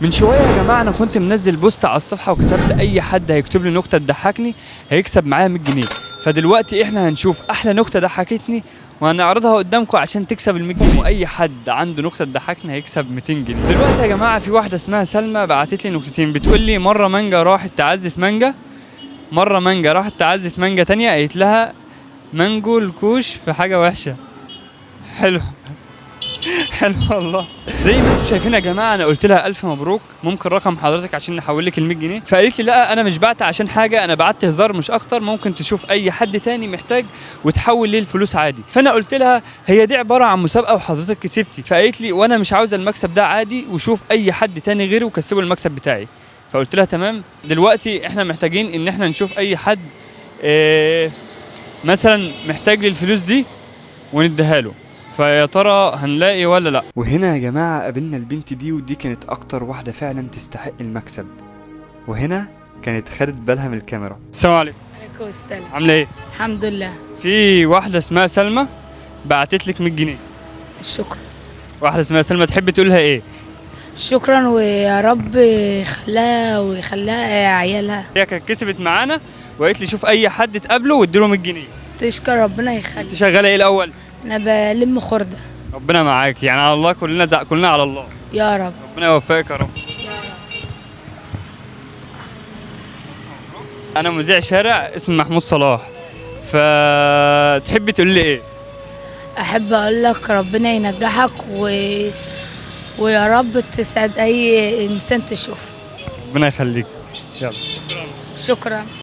من شويه يا جماعه انا كنت منزل بوست على الصفحه وكتبت اي حد هيكتب لي نكته تضحكني هيكسب معايا 100 جنيه. فدلوقتي احنا هنشوف احلى نكته ضحكتني وهنعرضها قدامكم عشان تكسب ال 100 جنيه، واي حد عنده نكته تضحكني هيكسب 200 جنيه. دلوقتي يا جماعه في واحده اسمها سلمى بعتت لي نكتتين، بتقول لي مره مانجا راحت تعزف مانجا، مره مانجا راحت تعزف مانجا تانية قالت لها مانجو الكوش في حاجه وحشه. حلو حلو والله. زي ما انتم شايفين يا جماعه انا قلت لها الف مبروك، ممكن رقم حضرتك عشان نحول لك ال 100 جنيه، فقالت لي لا انا مش بعت عشان حاجه، انا بعت هزار مش اكتر، ممكن تشوف اي حد تاني محتاج وتحول ليه الفلوس عادي. فانا قلت لها هي دي عباره عن مسابقه وحضرتك كسبتي، فقالت لي وانا مش عاوزه المكسب ده عادي وشوف اي حد تاني غيره وكسبه المكسب بتاعي. فقلت لها تمام. دلوقتي احنا محتاجين ان احنا نشوف اي حد مثلا محتاج للفلوس دي ونديها له، فيا ترى هنلاقي ولا لا. وهنا يا جماعه قابلنا البنت دي، ودي كانت اكتر واحده فعلا تستحق المكسب، وهنا كانت خدت بالها من الكاميرا. السلام عليكم. عليكم السلام. عامله ايه؟ الحمد لله. في واحده اسمها سلمى بعتت لك 100 جنيه. شكرا. واحده اسمها سلمى، تحب تقول لها ايه؟ شكرا ويا رب يخليها ويخليها عيالها. هي كانت كسبت معانا وقالت لي شوف اي حد تقابله واديله 100 جنيه. تشكر ربنا انت يخليك. شغاله ايه الاول؟ انا بلم خردة. ربنا معاك، يعني على الله، كلنا على الله. يا رب. ربنا يوفقك يا رب. انا مذيع شارع اسمي محمود صلاح، فتحبي تقول لي ايه؟ احب اقول لك ربنا ينجحك ويا رب تسعد اي انسان تشوفه. ربنا يخليك. يلا. شكرا.